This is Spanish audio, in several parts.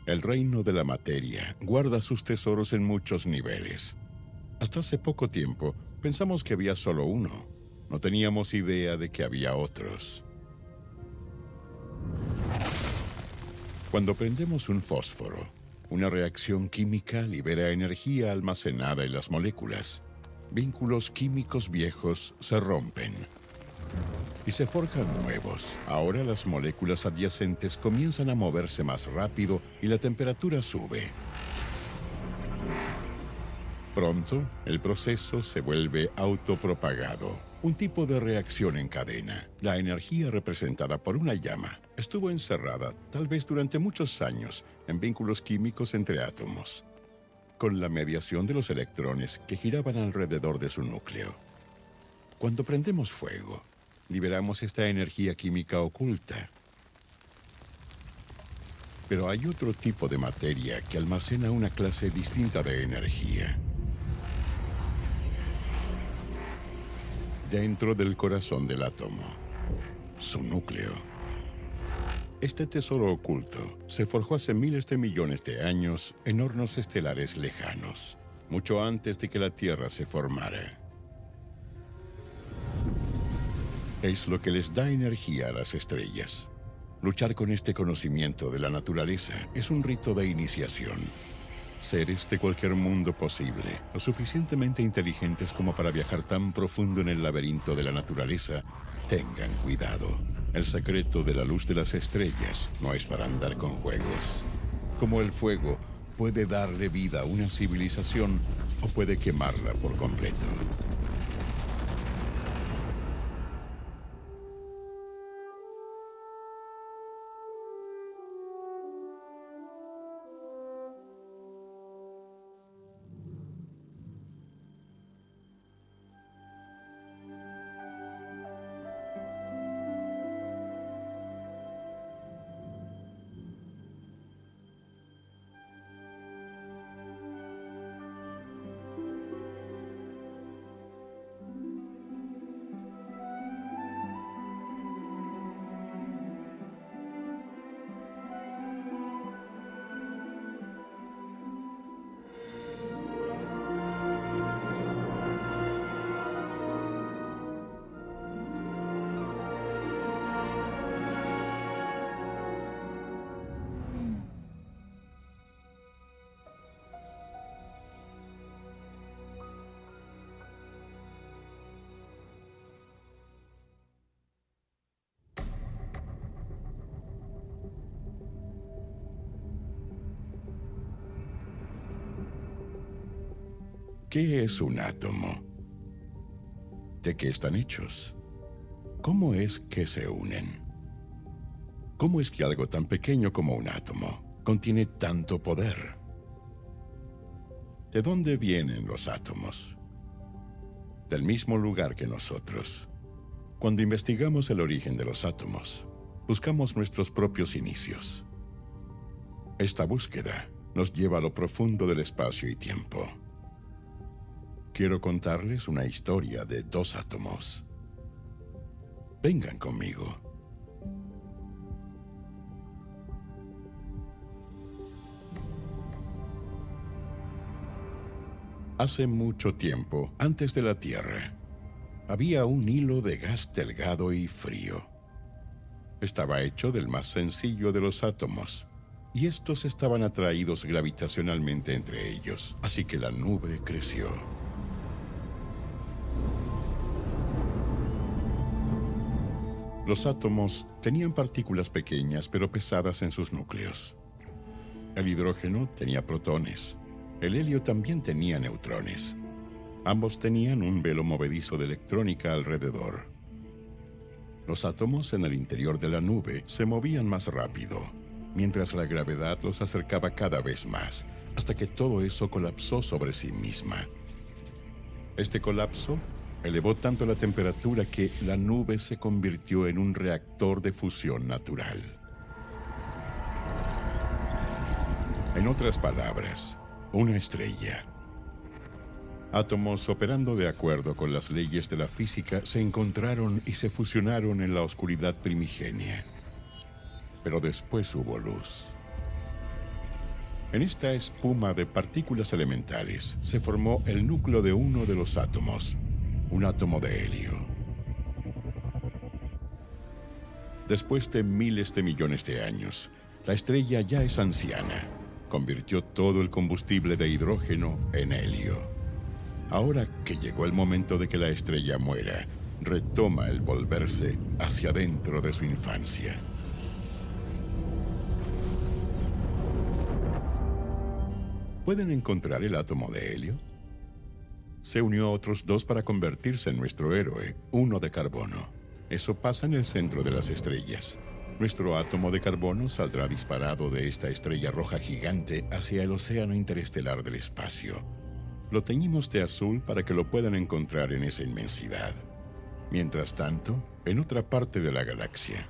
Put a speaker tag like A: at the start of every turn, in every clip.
A: El reino de la materia guarda sus tesoros en muchos niveles. Hasta hace poco tiempo pensamos que había solo uno. No teníamos idea de que había otros. Cuando prendemos un fósforo, una reacción química libera energía almacenada en las moléculas. Vínculos químicos viejos se rompen y se forjan nuevos. Ahora las moléculas adyacentes comienzan a moverse más rápido y la temperatura sube. Pronto, el proceso se vuelve autopropagado, un tipo de reacción en cadena. La energía representada por una llama estuvo encerrada, tal vez durante muchos años, en vínculos químicos entre átomos, con la mediación de los electrones que giraban alrededor de su núcleo. Cuando prendemos fuego, liberamos esta energía química oculta. Pero hay otro tipo de materia que almacena una clase distinta de energía. Dentro del corazón del átomo, su núcleo. Este tesoro oculto se forjó hace miles de millones de años en hornos estelares lejanos, mucho antes de que la Tierra se formara. Es lo que les da energía a las estrellas. Luchar con este conocimiento de la naturaleza es un rito de iniciación. Seres de cualquier mundo posible, lo suficientemente inteligentes como para viajar tan profundo en el laberinto de la naturaleza, tengan cuidado. El secreto de la luz de las estrellas no es para andar con juegos. Como el fuego puede darle vida a una civilización o puede quemarla por completo. ¿Qué es un átomo? ¿De qué están hechos? ¿Cómo es que se unen? ¿Cómo es que algo tan pequeño como un átomo contiene tanto poder? ¿De dónde vienen los átomos? Del mismo lugar que nosotros. Cuando investigamos el origen de los átomos, buscamos nuestros propios inicios. Esta búsqueda nos lleva a lo profundo del espacio y tiempo. Quiero contarles una historia de dos átomos. Vengan conmigo. Hace mucho tiempo, antes de la Tierra, había un hilo de gas delgado y frío. Estaba hecho del más sencillo de los átomos, y estos estaban atraídos gravitacionalmente entre ellos, así que la nube creció. Los átomos tenían partículas pequeñas pero pesadas en sus núcleos. El hidrógeno tenía protones. El helio también tenía neutrones. Ambos tenían un velo movedizo de electrónica alrededor. Los átomos en el interior de la nube se movían más rápido, mientras la gravedad los acercaba cada vez más, hasta que todo eso colapsó sobre sí misma. Este colapso elevó tanto la temperatura que la nube se convirtió en un reactor de fusión natural. En otras palabras, una estrella. Átomos operando de acuerdo con las leyes de la física se encontraron y se fusionaron en la oscuridad primigenia. Pero después hubo luz. En esta espuma de partículas elementales se formó el núcleo de uno de los átomos, un átomo de helio. Después de miles de millones de años, la estrella ya es anciana. Convirtió todo el combustible de hidrógeno en helio. Ahora que llegó el momento de que la estrella muera, retoma el volverse hacia dentro de su infancia. ¿Pueden encontrar el átomo de helio? Se unió a otros dos para convertirse en nuestro héroe, uno de carbono. Eso pasa en el centro de las estrellas. Nuestro átomo de carbono saldrá disparado de esta estrella roja gigante hacia el océano interestelar del espacio. Lo teñimos de azul para que lo puedan encontrar en esa inmensidad. Mientras tanto, en otra parte de la galaxia,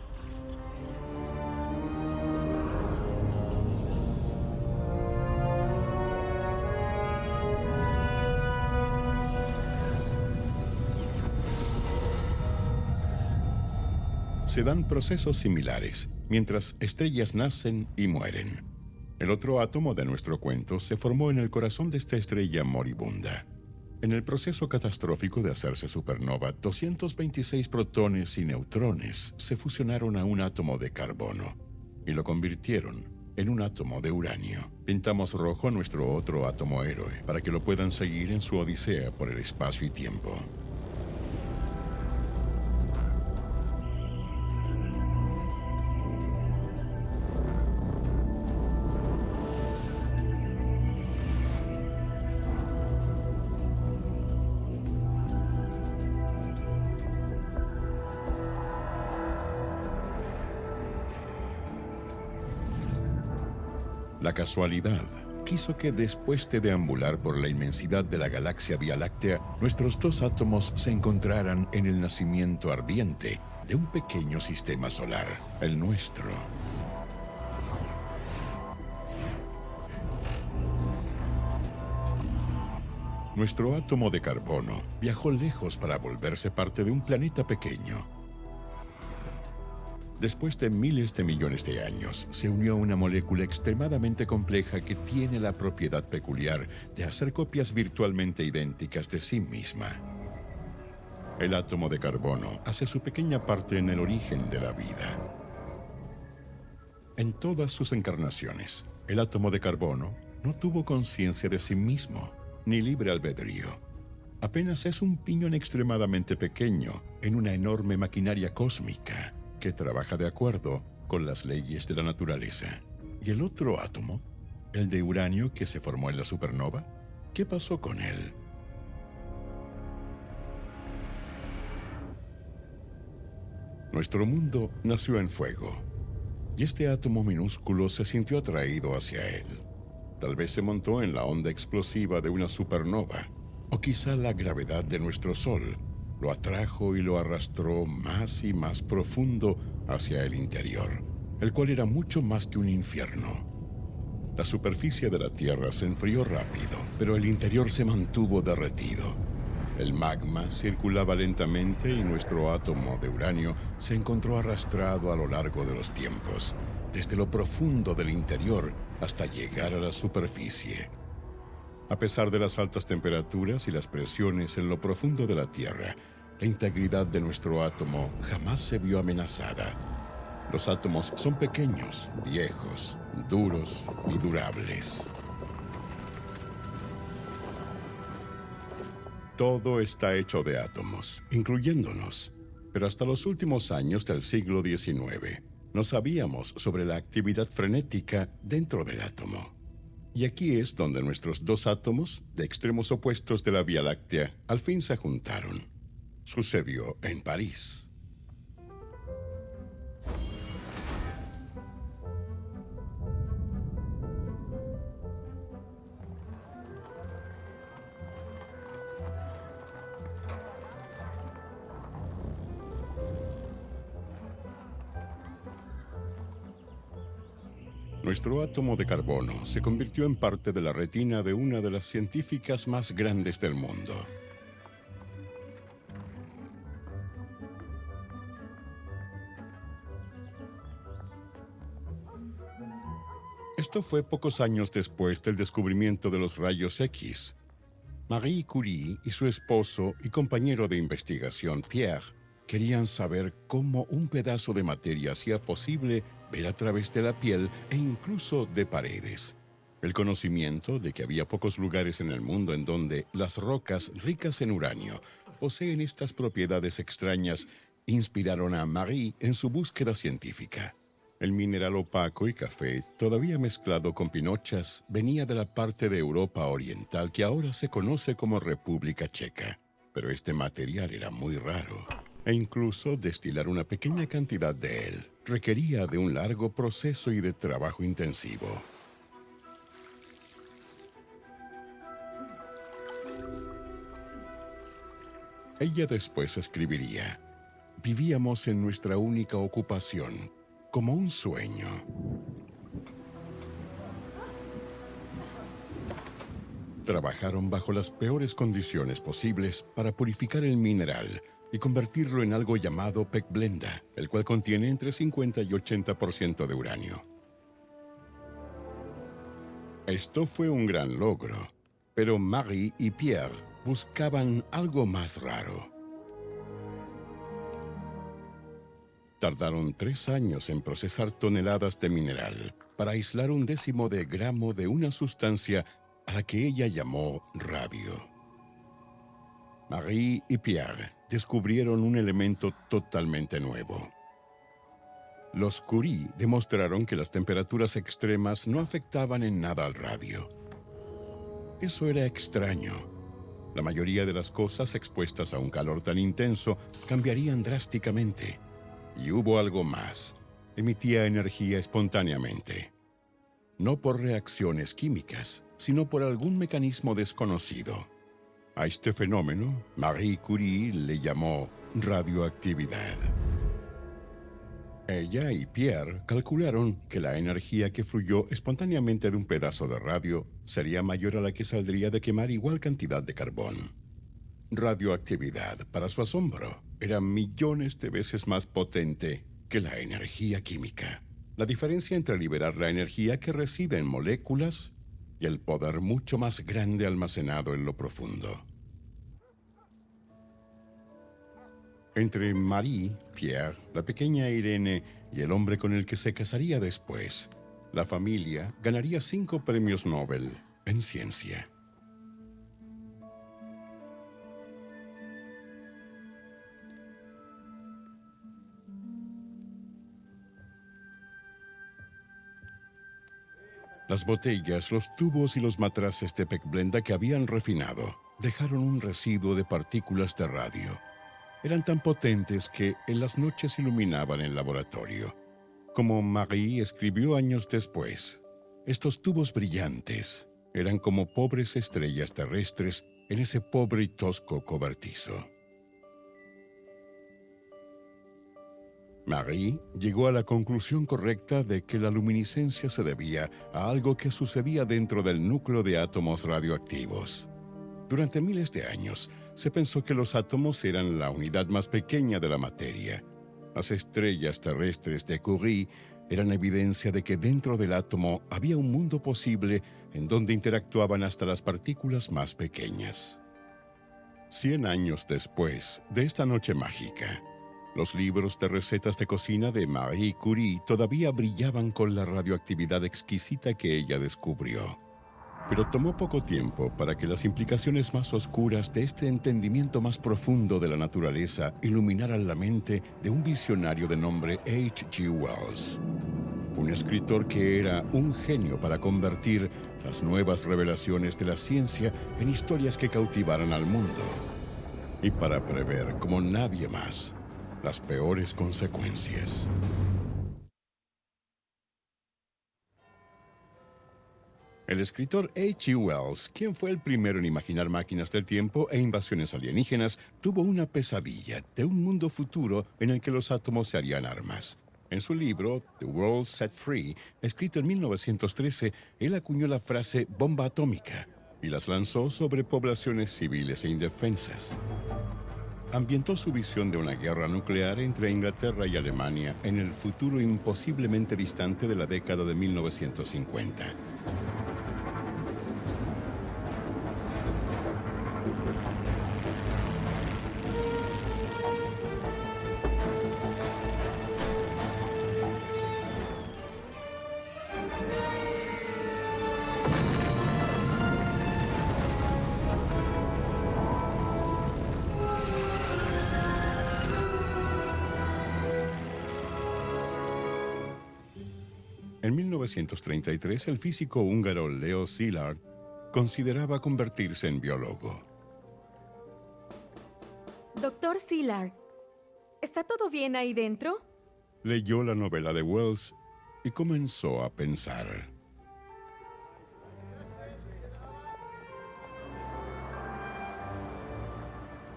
A: se dan procesos similares, mientras estrellas nacen y mueren. El otro átomo de nuestro cuento se formó en el corazón de esta estrella moribunda. En el proceso catastrófico de hacerse supernova, 226 protones y neutrones se fusionaron a un átomo de carbono y lo convirtieron en un átomo de uranio. Pintamos rojo nuestro otro átomo héroe para que lo puedan seguir en su odisea por el espacio y tiempo. La casualidad quiso que después de deambular por la inmensidad de la galaxia Vía Láctea, nuestros dos átomos se encontraran en el nacimiento ardiente de un pequeño sistema solar, el nuestro. Nuestro átomo de carbono viajó lejos para volverse parte de un planeta pequeño. Después de miles de millones de años, se unió a una molécula extremadamente compleja que tiene la propiedad peculiar de hacer copias virtualmente idénticas de sí misma. El átomo de carbono hace su pequeña parte en el origen de la vida. En todas sus encarnaciones, el átomo de carbono no tuvo conciencia de sí mismo, ni libre albedrío. Apenas es un piñón extremadamente pequeño en una enorme maquinaria cósmica que trabaja de acuerdo con las leyes de la naturaleza. ¿Y el otro átomo? ¿El de uranio que se formó en la supernova? ¿Qué pasó con él? Nuestro mundo nació en fuego, y este átomo minúsculo se sintió atraído hacia él. Tal vez se montó en la onda explosiva de una supernova, o quizá la gravedad de nuestro Sol lo atrajo y lo arrastró más y más profundo hacia el interior, el cual era mucho más que un infierno. La superficie de la Tierra se enfrió rápido, pero el interior se mantuvo derretido. El magma circulaba lentamente y nuestro átomo de uranio se encontró arrastrado a lo largo de los tiempos, desde lo profundo del interior hasta llegar a la superficie. A pesar de las altas temperaturas y las presiones en lo profundo de la Tierra, la integridad de nuestro átomo jamás se vio amenazada. Los átomos son pequeños, viejos, duros y durables. Todo está hecho de átomos, incluyéndonos. Pero hasta los últimos años del siglo XIX, no sabíamos sobre la actividad frenética dentro del átomo. Y aquí es donde nuestros dos átomos, de extremos opuestos de la Vía Láctea, al fin se juntaron. Sucedió en París. Nuestro átomo de carbono se convirtió en parte de la retina de una de las científicas más grandes del mundo. Esto fue pocos años después del descubrimiento de los rayos X. Marie Curie y su esposo y compañero de investigación Pierre querían saber cómo un pedazo de materia hacía posible ver a través de la piel e incluso de paredes. El conocimiento de que había pocos lugares en el mundo en donde las rocas ricas en uranio poseen estas propiedades extrañas inspiraron a Marie en su búsqueda científica. El mineral opaco y café, todavía mezclado con pinochas, venía de la parte de Europa Oriental que ahora se conoce como República Checa. Pero este material era muy raro, e incluso destilar una pequeña cantidad de él requería de un largo proceso y de trabajo intensivo. Ella después escribiría: vivíamos en nuestra única ocupación, como un sueño. Trabajaron bajo las peores condiciones posibles para purificar el mineral y convertirlo en algo llamado pecblenda, el cual contiene entre 50 y 80% de uranio. Esto fue un gran logro, pero Marie y Pierre buscaban algo más raro. Tardaron 3 años en procesar toneladas de mineral para aislar 1/10 de gramo de una sustancia a la que ella llamó radio. Marie y Pierre descubrieron un elemento totalmente nuevo. Los Curie demostraron que las temperaturas extremas no afectaban en nada al radio. Eso era extraño. La mayoría de las cosas expuestas a un calor tan intenso cambiarían drásticamente. Y hubo algo más. Emitía energía espontáneamente. No por reacciones químicas, sino por algún mecanismo desconocido. A este fenómeno, Marie Curie le llamó radioactividad. Ella y Pierre calcularon que la energía que fluyó espontáneamente de un pedazo de radio sería mayor a la que saldría de quemar igual cantidad de carbón. Radioactividad, para su asombro, era millones de veces más potente que la energía química. La diferencia entre liberar la energía que reside en moléculas y el poder mucho más grande almacenado en lo profundo. Entre Marie, Pierre, la pequeña Irene y el hombre con el que se casaría después, la familia ganaría 5 premios Nobel en ciencia. Las botellas, los tubos y los matraces de pecblenda que habían refinado dejaron un residuo de partículas de radio. Eran tan potentes que en las noches iluminaban el laboratorio. Como Marie escribió años después, estos tubos brillantes eran como pobres estrellas terrestres en ese pobre y tosco cobertizo. Marie llegó a la conclusión correcta de que la luminiscencia se debía a algo que sucedía dentro del núcleo de átomos radioactivos. Durante miles de años, se pensó que los átomos eran la unidad más pequeña de la materia. Las estrellas terrestres de Curie eran evidencia de que dentro del átomo había un mundo posible en donde interactuaban hasta las partículas más pequeñas. 100 años después de esta noche mágica, los libros de recetas de cocina de Marie Curie todavía brillaban con la radioactividad exquisita que ella descubrió. Pero tomó poco tiempo para que las implicaciones más oscuras de este entendimiento más profundo de la naturaleza iluminaran la mente de un visionario de nombre H.G. Wells. Un escritor que era un genio para convertir las nuevas revelaciones de la ciencia en historias que cautivaran al mundo. Y para prever, como nadie más, las peores consecuencias. El escritor H.G. Wells, quien fue el primero en imaginar máquinas del tiempo e invasiones alienígenas, tuvo una pesadilla de un mundo futuro en el que los átomos se harían armas. En su libro, The World Set Free, escrito en 1913, él acuñó la frase bomba atómica y las lanzó sobre poblaciones civiles e indefensas. ambientó su visión de una guerra nuclear entre Inglaterra y Alemania en el futuro imposiblemente distante de la década de 1950. En 1933, el físico húngaro Leo Szilard consideraba convertirse en biólogo.
B: Doctor Szilard, ¿está todo bien ahí dentro?
A: Leyó la novela de Wells y comenzó a pensar.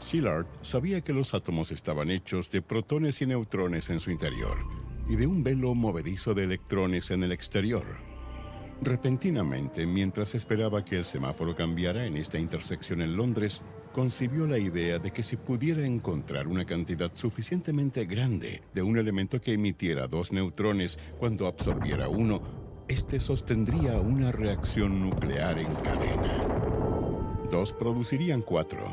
A: Szilard sabía que los átomos estaban hechos de protones y neutrones en su interior y de un velo movedizo de electrones en el exterior. Repentinamente, mientras esperaba que el semáforo cambiara en esta intersección en Londres, concibió la idea de que si pudiera encontrar una cantidad suficientemente grande de un elemento que emitiera dos neutrones cuando absorbiera uno, este sostendría una reacción nuclear en cadena. Dos producirían cuatro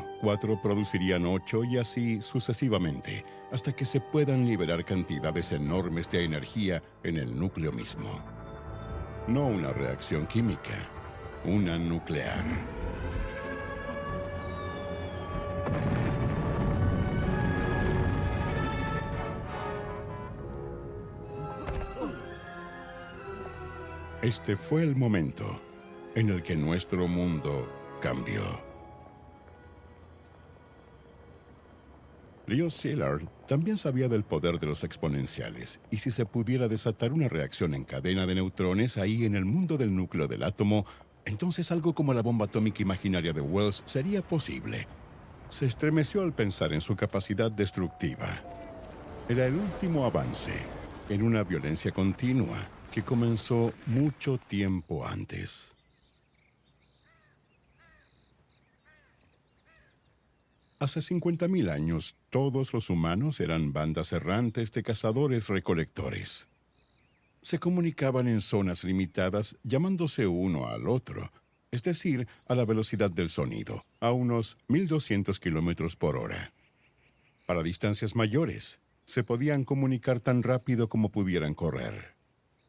A: producirían 8 y así sucesivamente, hasta que se puedan liberar cantidades enormes de energía en el núcleo mismo. No una reacción química, una nuclear. Este fue el momento en el que nuestro mundo cambió. Leo Szilard también sabía del poder de los exponenciales, y si se pudiera desatar una reacción en cadena de neutrones ahí en el mundo del núcleo del átomo, entonces algo como la bomba atómica imaginaria de Wells sería posible. Se estremeció al pensar en su capacidad destructiva. Era el último avance en una violencia continua que comenzó mucho tiempo antes. Hace 50.000 años, todos los humanos eran bandas errantes de cazadores-recolectores. Se comunicaban en zonas limitadas llamándose uno al otro, es decir, a la velocidad del sonido, a unos 1.200 kilómetros por hora. Para distancias mayores, se podían comunicar tan rápido como pudieran correr.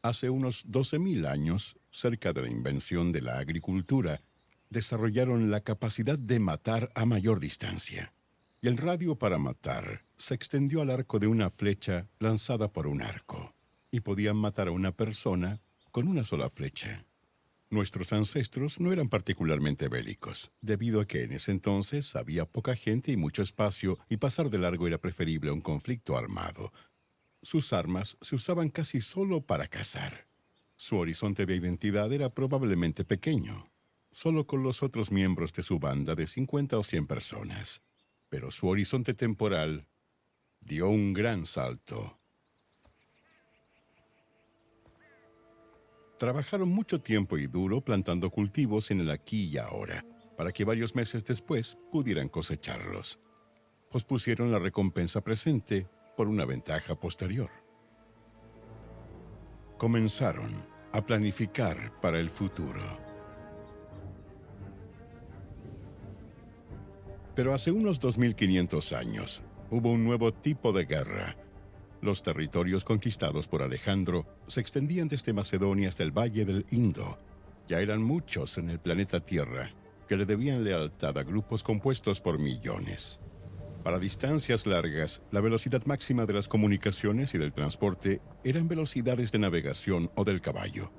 A: Hace unos 12.000 años, cerca de la invención de la agricultura, desarrollaron la capacidad de matar a mayor distancia. Y el radio para matar se extendió al arco de una flecha lanzada por un arco. Y podían matar a una persona con una sola flecha. Nuestros ancestros no eran particularmente bélicos, debido a que en ese entonces había poca gente y mucho espacio, y pasar de largo era preferible a un conflicto armado. Sus armas se usaban casi solo para cazar. Su horizonte de identidad era probablemente pequeño, solo con los otros miembros de su banda de 50 o 100 personas. Pero su horizonte temporal dio un gran salto. Trabajaron mucho tiempo y duro plantando cultivos en el aquí y ahora, para que varios meses después pudieran cosecharlos. Pospusieron la recompensa presente por una ventaja posterior. Comenzaron a planificar para el futuro. Pero hace unos 2.500 años, hubo un nuevo tipo de guerra. Los territorios conquistados por Alejandro se extendían desde Macedonia hasta el Valle del Indo. Ya eran muchos en el planeta Tierra que le debían lealtad a grupos compuestos por millones. Para distancias largas, la velocidad máxima de las comunicaciones y del transporte eran velocidades de navegación o del caballo.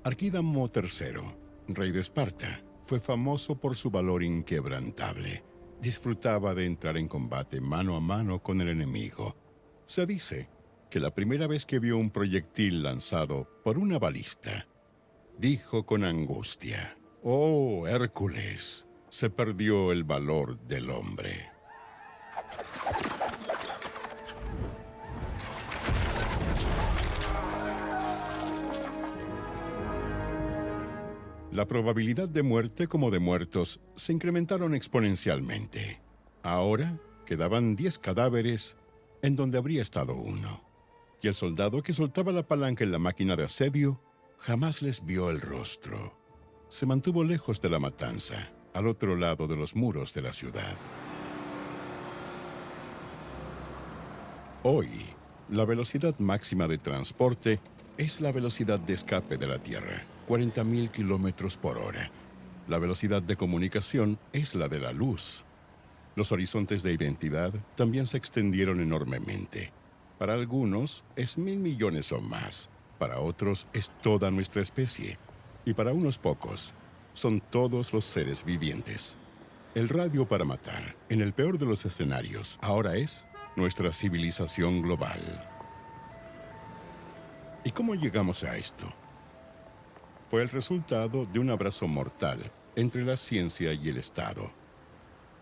A: Arquídamo III, rey de Esparta, fue famoso por su valor inquebrantable. Disfrutaba de entrar en combate mano a mano con el enemigo. Se dice que la primera vez que vio un proyectil lanzado por una balista, dijo con angustia: «Oh, Hércules, se perdió el valor del hombre». La probabilidad de muerte como de muertos se incrementaron exponencialmente. Ahora, quedaban 10 cadáveres en donde habría estado uno. Y el soldado que soltaba la palanca en la máquina de asedio jamás les vio el rostro. Se mantuvo lejos de la matanza, al otro lado de los muros de la ciudad. Hoy, la velocidad máxima de transporte es la velocidad de escape de la Tierra, 40.000 kilómetros por hora. La velocidad de comunicación es la de la luz. Los horizontes de identidad también se extendieron enormemente. Para algunos es 1.000 millones o más. Para otros es toda nuestra especie. Y para unos pocos son todos los seres vivientes. El radio para matar, en el peor de los escenarios, ahora es nuestra civilización global. ¿Y cómo llegamos a esto? Fue el resultado de un abrazo mortal entre la ciencia y el Estado.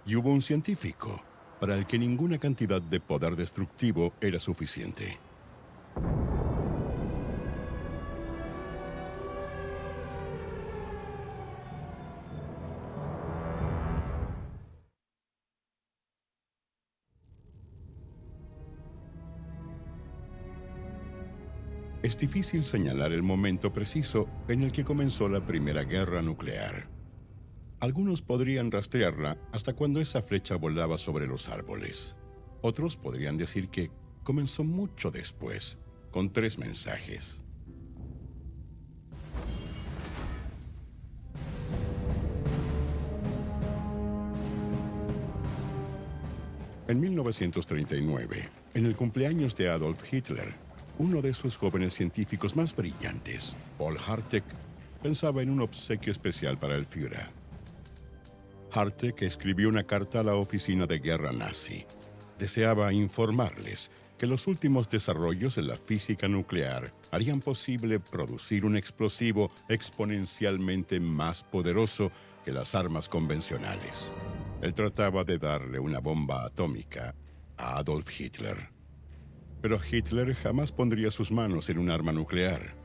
A: Y hubo un científico para el que ninguna cantidad de poder destructivo era suficiente. Es difícil señalar el momento preciso en el que comenzó la Primera Guerra Nuclear. Algunos podrían rastrearla hasta cuando esa flecha volaba sobre los árboles. Otros podrían decir que comenzó mucho después, con 3 mensajes. En 1939, en el cumpleaños de Adolf Hitler, uno de sus jóvenes científicos más brillantes, Paul Hartek, pensaba en un obsequio especial para el Führer. Hartek escribió una carta a la oficina de guerra nazi. Deseaba informarles que los últimos desarrollos en la física nuclear harían posible producir un explosivo exponencialmente más poderoso que las armas convencionales. Él trataba de darle una bomba atómica a Adolf Hitler. Pero Hitler jamás pondría sus manos en un arma nuclear.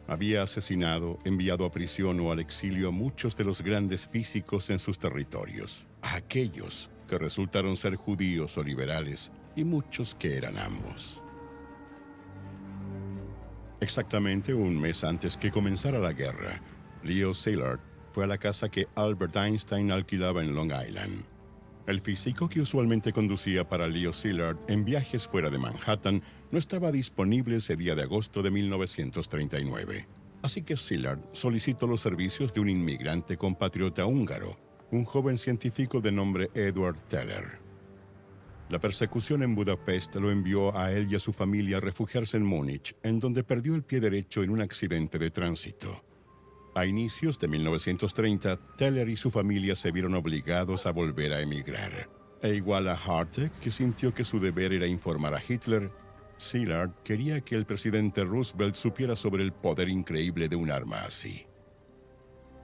A: Había asesinado, enviado a prisión o al exilio a muchos de los grandes físicos en sus territorios. A aquellos que resultaron ser judíos o liberales y muchos que eran ambos. Exactamente un mes antes que comenzara la guerra, Leo Szilard fue a la casa que Albert Einstein alquilaba en Long Island. El físico que usualmente conducía para Leo Szilard en viajes fuera de Manhattan no estaba disponible ese día de agosto de 1939. Así que Szilard solicitó los servicios de un inmigrante compatriota húngaro, un joven científico de nombre Edward Teller. La persecución en Budapest lo envió a él y a su familia a refugiarse en Múnich, en donde perdió el pie derecho en un accidente de tránsito. A inicios de 1930, Teller y su familia se vieron obligados a volver a emigrar. E igual a Hartek, que sintió que su deber era informar a Hitler, Szilard quería que el presidente Roosevelt supiera sobre el poder increíble de un arma así.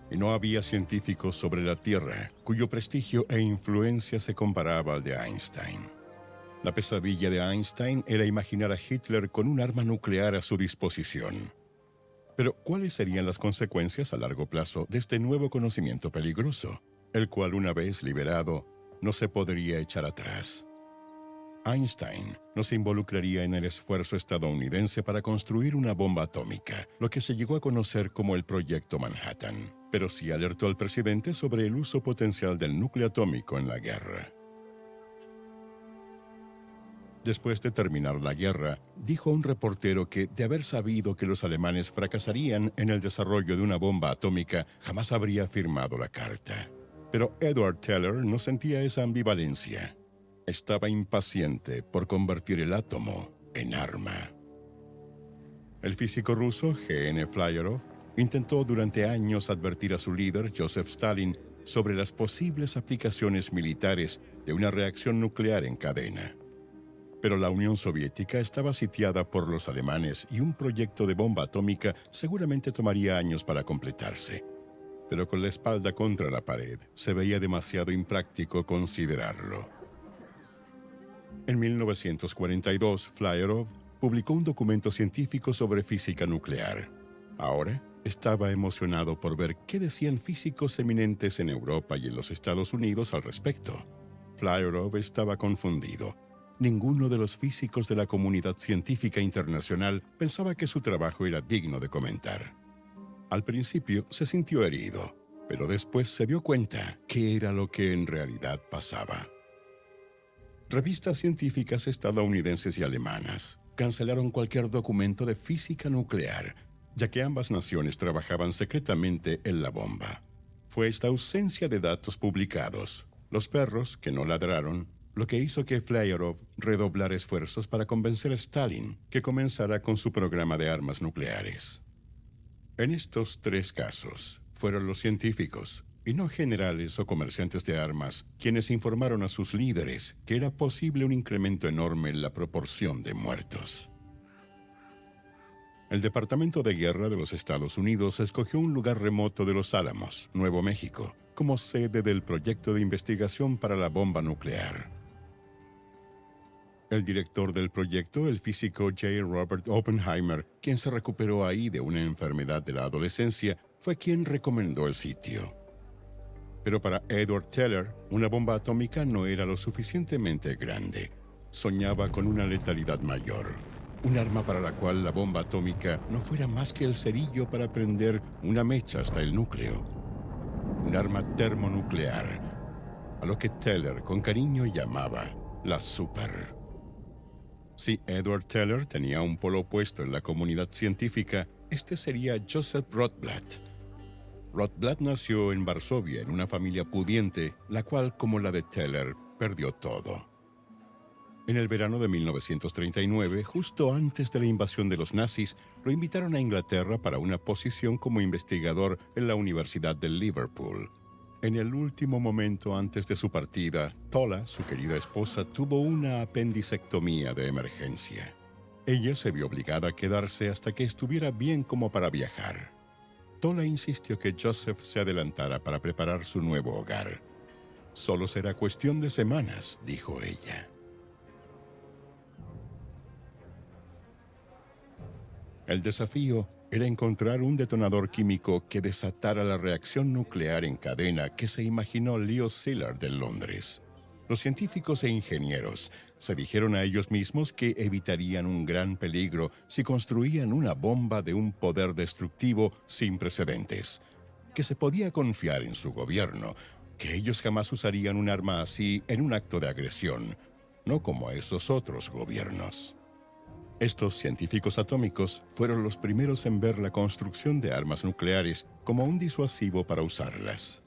A: Y no había científicos sobre la Tierra cuyo prestigio e influencia se comparaba al de Einstein. La pesadilla de Einstein era imaginar a Hitler con un arma nuclear a su disposición. Pero, ¿cuáles serían las consecuencias a largo plazo de este nuevo conocimiento peligroso, el cual, una vez liberado, no se podría echar atrás? Einstein no se involucraría en el esfuerzo estadounidense para construir una bomba atómica, lo que se llegó a conocer como el Proyecto Manhattan, pero sí alertó al presidente sobre el uso potencial del núcleo atómico en la guerra. Después de terminar la guerra, dijo a un reportero que, de haber sabido que los alemanes fracasarían en el desarrollo de una bomba atómica, jamás habría firmado la carta. Pero Edward Teller no sentía esa ambivalencia. Estaba impaciente por convertir el átomo en arma. El físico ruso G.N. Flyarov intentó durante años advertir a su líder, Joseph Stalin, sobre las posibles aplicaciones militares de una reacción nuclear en cadena. Pero la Unión Soviética estaba sitiada por los alemanes y un proyecto de bomba atómica seguramente tomaría años para completarse. Pero con la espalda contra la pared, se veía demasiado impráctico considerarlo. En 1942, Flyarov publicó un documento científico sobre física nuclear. Ahora estaba emocionado por ver qué decían físicos eminentes en Europa y en los Estados Unidos al respecto. Flyarov estaba confundido. Ninguno de los físicos de la comunidad científica internacional pensaba que su trabajo era digno de comentar. Al principio se sintió herido, pero después se dio cuenta que era lo que en realidad pasaba. Revistas científicas estadounidenses y alemanas cancelaron cualquier documento de física nuclear, ya que ambas naciones trabajaban secretamente en la bomba. Fue esta ausencia de datos publicados, los perros que no ladraron, lo que hizo que Flyarov redoblara esfuerzos para convencer a Stalin que comenzara con su programa de armas nucleares. En estos 3 casos, fueron los científicos, y no generales o comerciantes de armas, quienes informaron a sus líderes que era posible un incremento enorme en la proporción de muertos. El Departamento de Guerra de los Estados Unidos escogió un lugar remoto de Los Álamos, Nuevo México, como sede del proyecto de investigación para la bomba nuclear. El director del proyecto, el físico J. Robert Oppenheimer, quien se recuperó ahí de una enfermedad de la adolescencia, fue quien recomendó el sitio. Pero para Edward Teller, una bomba atómica no era lo suficientemente grande. Soñaba con una letalidad mayor. Un arma para la cual la bomba atómica no fuera más que el cerillo para prender una mecha hasta el núcleo. Un arma termonuclear, a lo que Teller con cariño llamaba la Super. Si Edward Teller tenía un polo opuesto en la comunidad científica, este sería Joseph Rotblat. Rotblat nació en Varsovia en una familia pudiente, la cual, como la de Teller, perdió todo. En el verano de 1939, justo antes de la invasión de los nazis, lo invitaron a Inglaterra para una posición como investigador en la Universidad de Liverpool. En el último momento antes de su partida, Tola, su querida esposa, tuvo una apendicectomía de emergencia. Ella se vio obligada a quedarse hasta que estuviera bien como para viajar. Tola insistió que Joseph se adelantara para preparar su nuevo hogar. Solo será cuestión de semanas, dijo ella. El desafío era encontrar un detonador químico que desatara la reacción nuclear en cadena que se imaginó Leo Szilard de Londres. Los científicos e ingenieros se dijeron a ellos mismos que evitarían un gran peligro si construían una bomba de un poder destructivo sin precedentes, que se podía confiar en su gobierno, que ellos jamás usarían un arma así en un acto de agresión, no como esos otros gobiernos. Estos científicos atómicos fueron los primeros en ver la construcción de armas nucleares como un disuasivo para usarlas.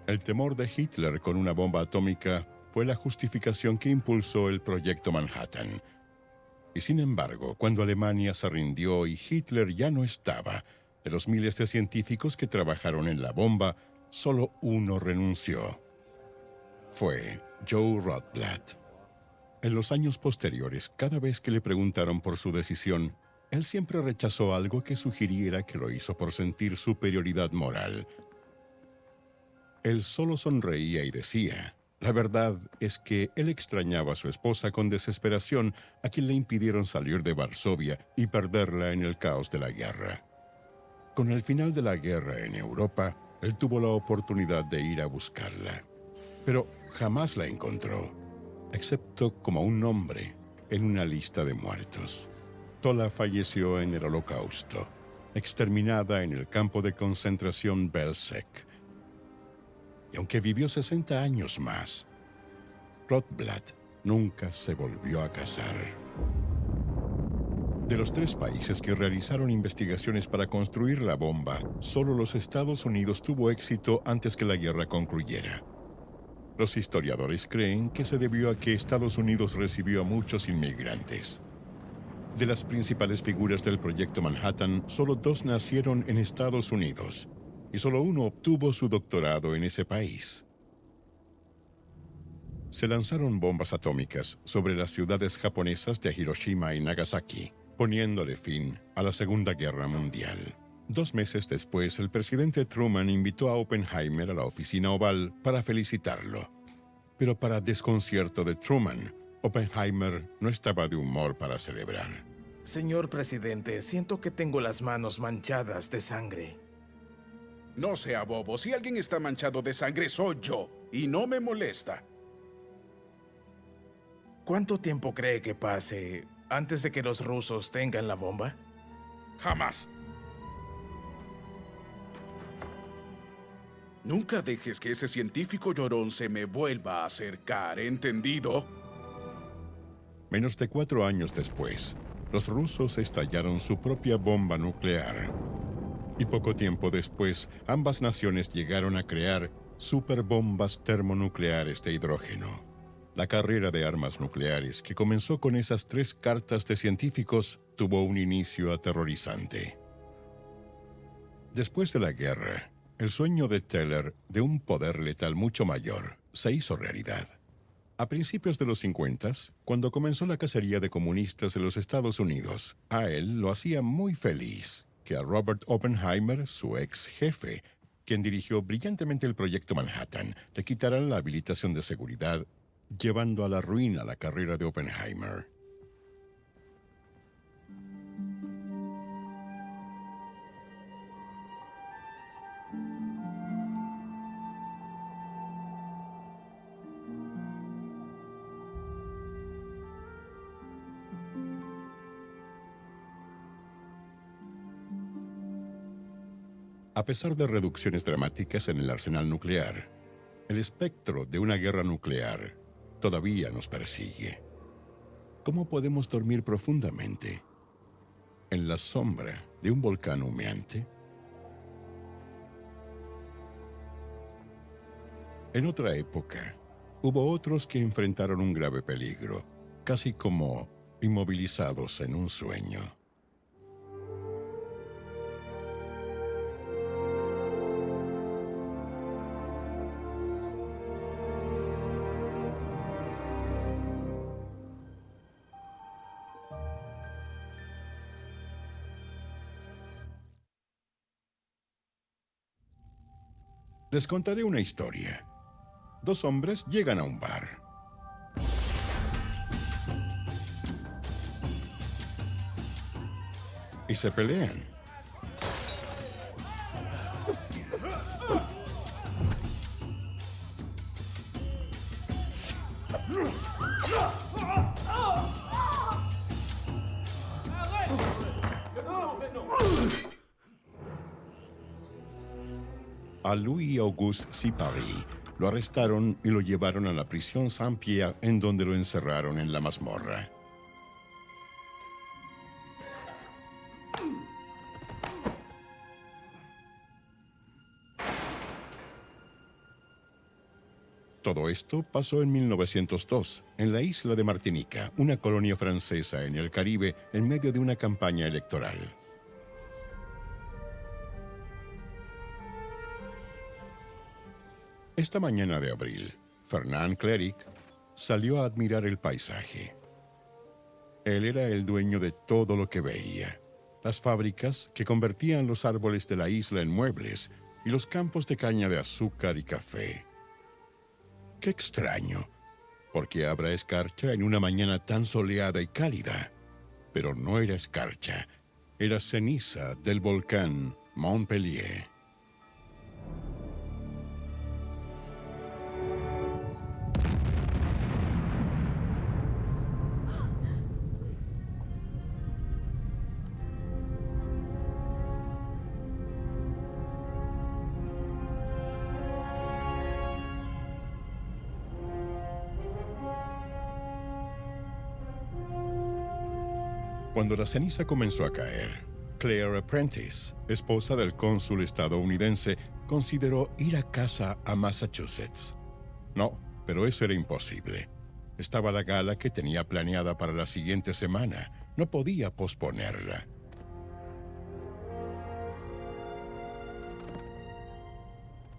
A: El temor de Hitler con una bomba atómica fue la justificación que impulsó el Proyecto Manhattan. Y sin embargo, cuando Alemania se rindió y Hitler ya no estaba, de los miles de científicos que trabajaron en la bomba, solo uno renunció. Fue Joe Rotblat. En los años posteriores, cada vez que le preguntaron por su decisión, él siempre rechazó algo que sugiriera que lo hizo por sentir superioridad moral. Él solo sonreía y decía, la verdad es que él extrañaba a su esposa con desesperación, a quien le impidieron salir de Varsovia y perderla en el caos de la guerra. Con el final de la guerra en Europa, él tuvo la oportunidad de ir a buscarla, pero jamás la encontró, excepto como un nombre en una lista de muertos. Tola falleció en el Holocausto, exterminada en el campo de concentración Belzec. Y aunque vivió 60 años más, Rotblat nunca se volvió a casar. De los 3 países que realizaron investigaciones para construir la bomba, solo los Estados Unidos tuvo éxito antes que la guerra concluyera. Los historiadores creen que se debió a que Estados Unidos recibió a muchos inmigrantes. De las principales figuras del Proyecto Manhattan, solo 2 nacieron en Estados Unidos, y solo uno obtuvo su doctorado en ese país. Se lanzaron bombas atómicas sobre las ciudades japonesas de Hiroshima y Nagasaki, poniéndole fin a la Segunda Guerra Mundial. 2 meses después, el presidente Truman invitó a Oppenheimer a la oficina oval para felicitarlo. Pero para desconcierto de Truman, Oppenheimer no estaba de humor para celebrar.
C: Señor presidente, siento que tengo las manos manchadas de sangre.
D: No sea bobo, si alguien está manchado de sangre soy yo. y no me molesta.
C: ¿Cuánto tiempo cree que pase antes de que los rusos tengan la bomba?
D: Jamás. Nunca dejes que ese científico llorón se me vuelva a acercar, ¿entendido?
A: Menos de 4 años después, los rusos estallaron su propia bomba nuclear. Y poco tiempo después, ambas naciones llegaron a crear superbombas termonucleares de hidrógeno. La carrera de armas nucleares, que comenzó con esas 3 cartas de científicos, tuvo un inicio aterrorizante. Después de la guerra, el sueño de Teller de un poder letal mucho mayor se hizo realidad. A principios de los 50, cuando comenzó la cacería de comunistas de los Estados Unidos, a él lo hacía muy feliz que a Robert Oppenheimer, su ex jefe, quien dirigió brillantemente el proyecto Manhattan, le quitaran la habilitación de seguridad, llevando a la ruina la carrera de Oppenheimer. A pesar de reducciones dramáticas en el arsenal nuclear, el espectro de una guerra nuclear todavía nos persigue. ¿Cómo podemos dormir profundamente en la sombra de un volcán humeante? En otra época, hubo otros que enfrentaron un grave peligro, casi como inmovilizados en un sueño. Les contaré una historia. 2 hombres llegan a un bar. Y se pelean. A Louis-Auguste Sipari lo arrestaron y lo llevaron a la prisión Saint-Pierre, en donde lo encerraron en la mazmorra. Todo esto pasó en 1902, en la isla de Martinica, una colonia francesa en el Caribe, en medio de una campaña electoral. Esta mañana de abril, Fernand Cleric salió a admirar el paisaje. Él era el dueño de todo lo que veía. Las fábricas que convertían los árboles de la isla en muebles y los campos de caña de azúcar y café. ¡Qué extraño! ¿Por qué habrá escarcha en una mañana tan soleada y cálida? Pero no era escarcha, era ceniza del volcán Montpellier. Cuando la ceniza comenzó a caer, Claire Prentice, esposa del cónsul estadounidense, consideró ir a casa a Massachusetts. No, pero eso era imposible. Estaba la gala que tenía planeada para la siguiente semana. No podía posponerla.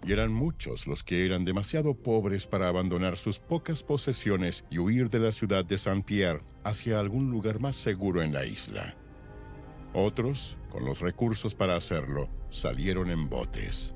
A: Y eran muchos los que eran demasiado pobres para abandonar sus pocas posesiones y huir de la ciudad de Saint-Pierre hacia algún lugar más seguro en la isla. Otros, con los recursos para hacerlo, salieron en botes.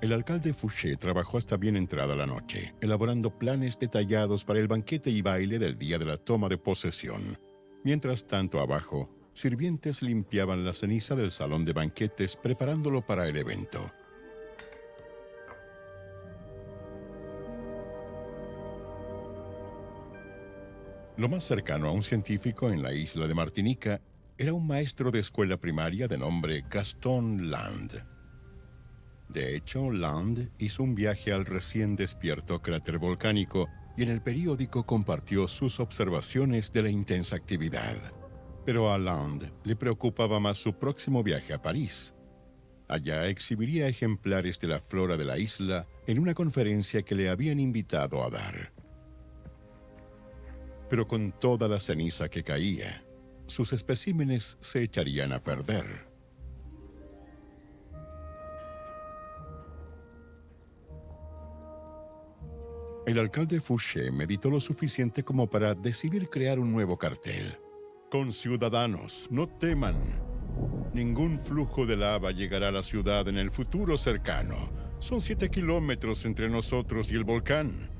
A: El alcalde Fouché trabajó hasta bien entrada la noche, elaborando planes detallados para el banquete y baile del día de la toma de posesión. Mientras tanto, abajo, sirvientes limpiaban la ceniza del salón de banquetes preparándolo para el evento. Lo más cercano a un científico en la isla de Martinica era un maestro de escuela primaria de nombre Gaston Land. De hecho, Land hizo un viaje al recién despierto cráter volcánico y en el periódico compartió sus observaciones de la intensa actividad. Pero a Land le preocupaba más su próximo viaje a París. Allá exhibiría ejemplares de la flora de la isla en una conferencia que le habían invitado a dar. Pero con toda la ceniza que caía, sus especímenes se echarían a perder. El alcalde Fouché meditó lo suficiente como para decidir crear un nuevo cartel. Conciudadanos, no teman. Ningún flujo de lava llegará a la ciudad en el futuro cercano. Son 7 kilómetros entre nosotros y el volcán.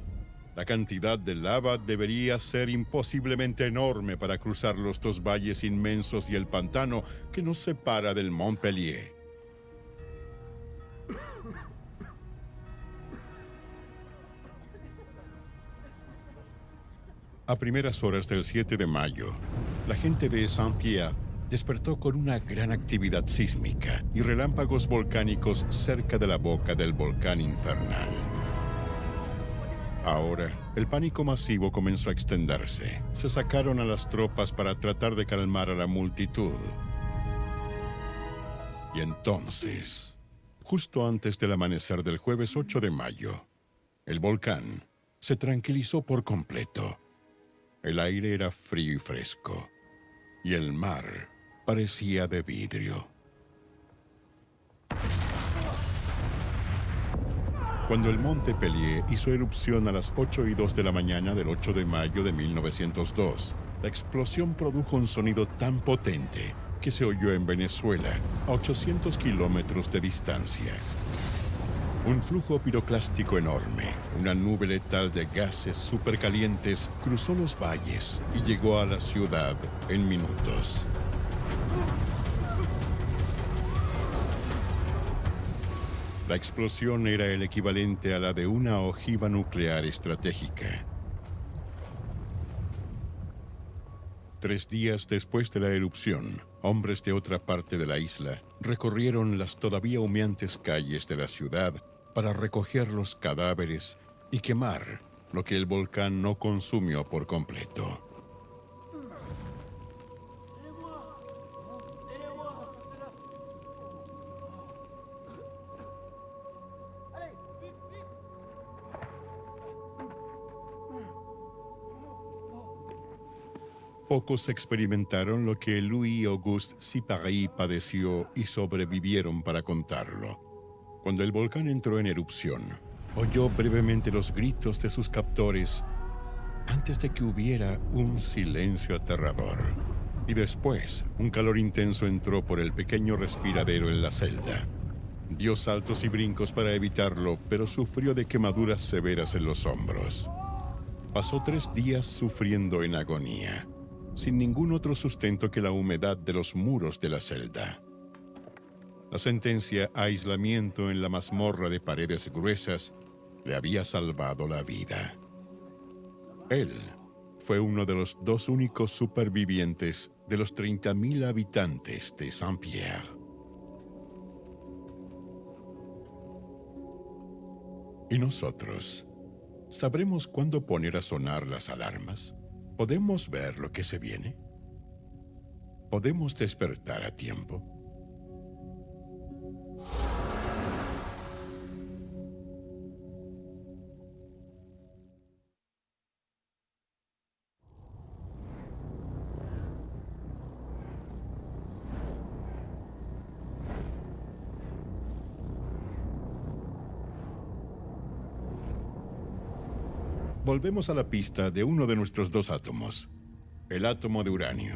A: La cantidad de lava debería ser imposiblemente enorme para cruzar los 2 valles inmensos y el pantano que nos separa del Mont Pellier. A primeras horas del 7 de mayo, la gente de Saint-Pierre despertó con una gran actividad sísmica y relámpagos volcánicos cerca de la boca del volcán infernal. Ahora, el pánico masivo comenzó a extenderse. Se sacaron a las tropas para tratar de calmar a la multitud. Y entonces, justo antes del amanecer del jueves 8 de mayo, el volcán se tranquilizó por completo. El aire era frío y fresco, y el mar parecía de vidrio. Cuando el Monte Pellier hizo erupción a las 8:02 de la mañana del 8 de mayo de 1902, la explosión produjo un sonido tan potente que se oyó en Venezuela, a 800 kilómetros de distancia. Un flujo piroclástico enorme, una nube letal de gases supercalientes, cruzó los valles y llegó a la ciudad en minutos. La explosión era el equivalente a la de una ojiva nuclear estratégica. 3 días después de la erupción, hombres de otra parte de la isla recorrieron las todavía humeantes calles de la ciudad para recoger los cadáveres y quemar lo que el volcán no consumió por completo. Pocos experimentaron lo que Louis-Auguste Sipari padeció y sobrevivieron para contarlo. Cuando el volcán entró en erupción, oyó brevemente los gritos de sus captores antes de que hubiera un silencio aterrador. Y después, un calor intenso entró por el pequeño respiradero en la celda. Dio saltos y brincos para evitarlo, pero sufrió de quemaduras severas en los hombros. Pasó 3 días sufriendo en agonía, sin ningún otro sustento que la humedad de los muros de la celda. La sentencia a aislamiento en la mazmorra de paredes gruesas le había salvado la vida. Él fue uno de los 2 únicos supervivientes de los 30.000 habitantes de Saint-Pierre. ¿Y nosotros? ¿Sabremos cuándo poner a sonar las alarmas? ¿Podemos ver lo que se viene? ¿Podemos despertar a tiempo? Volvemos a la pista de uno de nuestros 2 átomos, el átomo de uranio.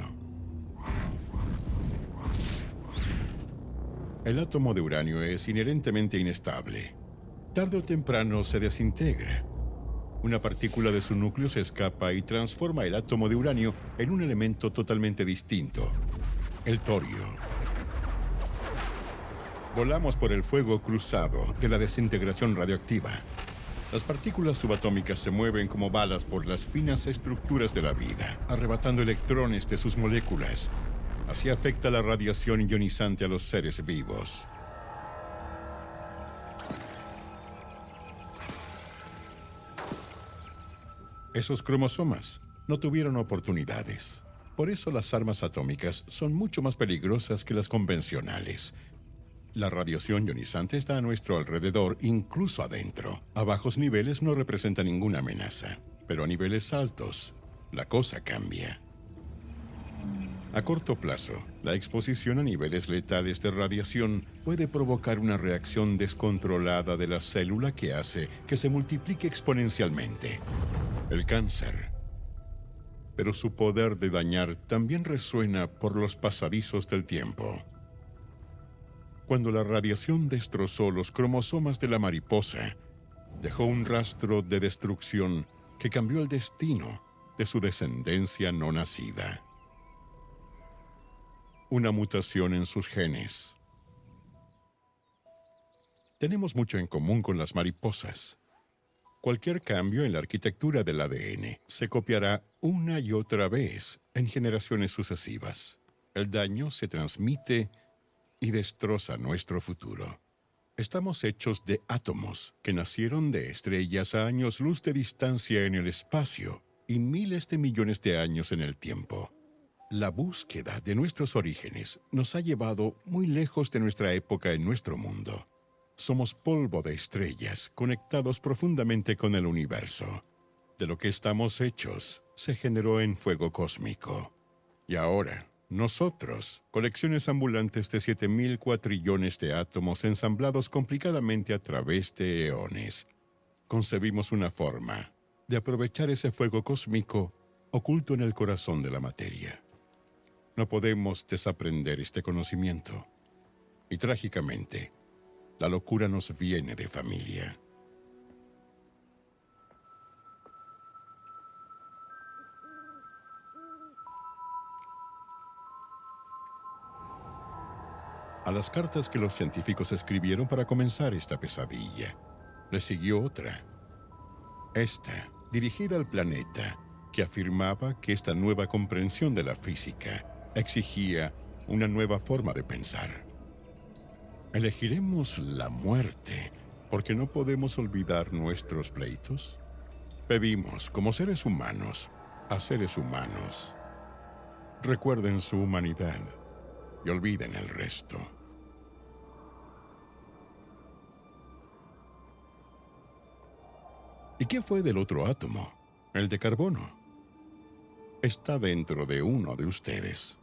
A: El átomo de uranio es inherentemente inestable. Tarde o temprano se desintegra. Una partícula de su núcleo se escapa y transforma el átomo de uranio en un elemento totalmente distinto. el torio. Volamos por el fuego cruzado de la desintegración radioactiva. Las partículas subatómicas se mueven como balas por las finas estructuras de la vida, arrebatando electrones de sus moléculas. Así afecta la radiación ionizante a los seres vivos. Esos cromosomas no tuvieron oportunidades. Por eso las armas atómicas son mucho más peligrosas que las convencionales. La radiación ionizante está a nuestro alrededor, incluso adentro. A bajos niveles no representa ninguna amenaza, pero a niveles altos, la cosa cambia. A corto plazo, la exposición a niveles letales de radiación puede provocar una reacción descontrolada de la célula que hace que se multiplique exponencialmente. El cáncer. Pero su poder de dañar también resuena por los pasadizos del tiempo. Cuando la radiación destrozó los cromosomas de la mariposa, dejó un rastro de destrucción que cambió el destino de su descendencia no nacida. Una mutación en sus genes. Tenemos mucho en común con las mariposas. Cualquier cambio en la arquitectura del ADN se copiará una y otra vez en generaciones sucesivas. El daño se transmite y destroza nuestro futuro. Estamos hechos de átomos que nacieron de estrellas a años luz de distancia en el espacio y miles de millones de años en el tiempo. La búsqueda de nuestros orígenes nos ha llevado muy lejos de nuestra época en nuestro mundo. Somos polvo de estrellas conectados profundamente con el universo. De lo que estamos hechos se generó en fuego cósmico. Y ahora, nosotros, colecciones ambulantes de 7.000 cuatrillones de átomos ensamblados complicadamente a través de eones, concebimos una forma de aprovechar ese fuego cósmico oculto en el corazón de la materia. No podemos desaprender este conocimiento. Y trágicamente, la locura nos viene de familia. A las cartas que los científicos escribieron para comenzar esta pesadilla, le siguió otra. Esta, dirigida al planeta, que afirmaba que esta nueva comprensión de la física exigía una nueva forma de pensar. ¿Elegiremos la muerte porque no podemos olvidar nuestros pleitos? Pedimos, como seres humanos, a seres humanos. Recuerden su humanidad y olviden el resto. ¿Y qué fue del otro átomo? El de carbono. Está dentro de uno de ustedes.